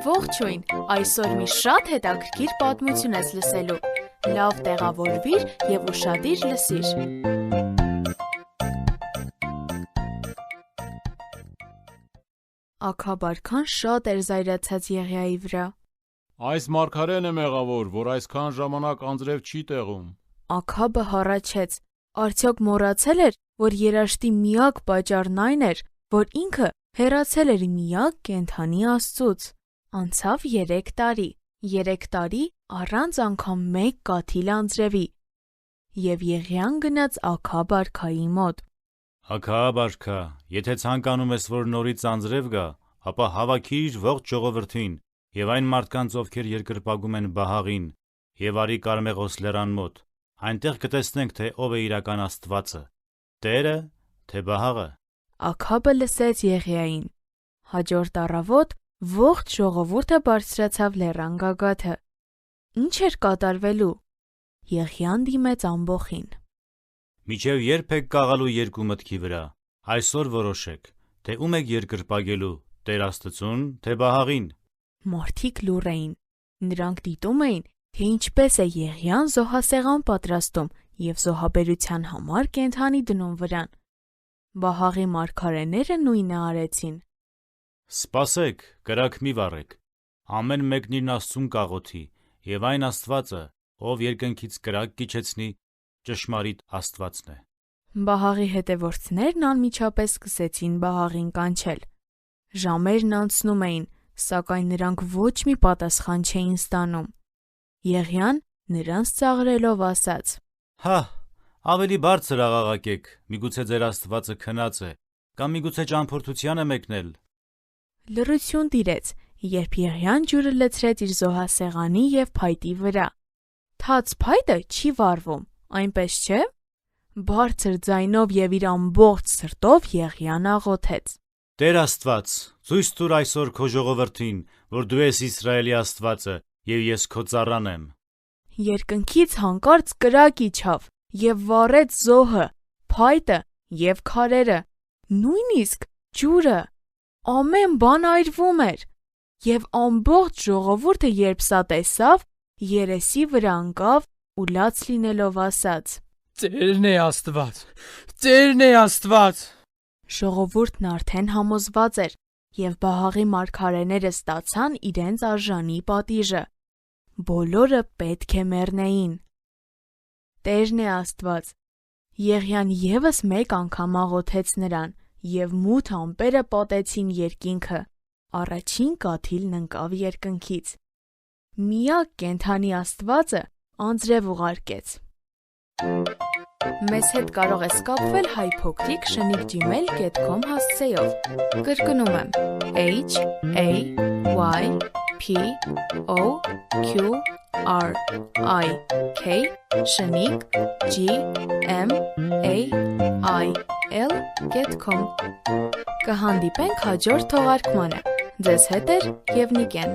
Ողջույն, այսօր մի շատ հետաքրքիր պատմություն ես լսելու, լավ տեղավորվիր և ուշադիր լսիր։ Աքաբարքան շատ էր զայրացած Եղիայի վրա։ Այս մարգարեն է մեղավոր, որ այսքան ժամանակ անձրև չի տեղում։ Աքաբը հառաչեց, արդյոք մոռացել էր, որ երաշտի միակ պատճառն այն էր, որ ինքը հեռացել էր միակ կենդանի Աստծուց։ Անցավ 3 տարի, 3 տարի առանց անգամ մեկ կաթիլ անձրևի, և Եղիան գնաց Աքաբ արքայի մոտ։ Աքաբ արքա, եթե ցանկանում ես, որ նորից անձրև գա, ապա հավաքիր ողջ ժողովրդին և այն մարդկանց, ովքեր երկրպագում են Բահաղին, և արի Կարմեղոս լեռան մոտ, այնտեղ կտեսնենք, թե ով է իրական Աստվածը, Տերը, թե Բահաղը։ Աքաբը լսեց Եղիային։ Հաջորդ առավոտ ողջ ժողովուրդը բարձրացավ լեռան գագաթը։ Ինչ էր կատարվելու։ Եղիան դիմեց ամբոխին։ Մինչև երբ եք կաղալու երկու մտքի վրա, այսօր որոշեք, թե ում եք երկրպագելու, Տեր Աստծուն, թե Բահաղին։ Մարդիկ լուռ էին։ Նրանք դիտում էին, թե ինչպես է Եղիան զոհասեղան պատրաստում և զոհաբերության համար կենդանի դնում վրան։ Բահաղի մարգարեները նույնը արեցին։ Սպասեք, կրակ մի վառեք, ամեն մեկն իր Աստծուն կաղոթի, և այն Աստվածը, ով երկնքից կրակ կիջեցնի, ճշմարիտ Աստվածն է։ Բահաղի հետևորդներն անմիջապես սկսեցին Բահաղին կանչել։ Ժամերն անցնում էին, սակայն նրանք ոչ մի պատասխան չէին ստանում։ Եղիան նրանց ծաղրելով ասաց. Հա, ավելի բարձր աղաղակեք, միգուցե ձեր Աստվածը քնած է, կամ միգուցե ճամփորդության է մեկնել։ Լռություն տիրեց, երբ Եղիան ջուրը լցրեց իր զոհասեղանի և փայտի վրա։ Թաց փայտը չի վառվում, այնպես չէ՞։ Բարձր ձայնով և իր ամբողջ սրտով Եղիան աղոթեց. Տեր Աստված, ցույց տուր այսօր քո ժողովրդին, որ դու ես Իսրայելի Աստվածը, և ես քո ծառան եմ։ Երկնքից հանկարծ կրակ իջավ և վառեց զոհը, փայտը և քարերը, նույնիսկ ջուրը։ Ամեն բան այրվում էր, և ամբողջ ժողովուրդը, երբ սա տեսավ, երեսի վրա ընկավ ու լաց լինելով ասաց. Տերն է Աստված, Տերն է Աստված։ Ժողովուրդն արդեն համոզված էր, և Բահաղի մարգարեները ստացան իրենց արժանի պատիժը։ Բոլորը պետք է մեռնեին։ Տերն է Աստված։ Եղիան ևս մեկ անգամ աղոթեց նրան, և մութ ամպերը պատեցին երկինքը։ Առաջին կաթիլն ընկավ երկնքից։ Միակ կենդանի Աստվածը անձրև ուղարկեց։ Մեզ հետ կարող ես կապվել hypocric@gmail.com հասցեով։ Կրկնում եմ HAYPOQRIC@gmail.com Կհանդիպենք հաջորդ թողարկմանը։ Ձեզ հետ է Եվնիկեն։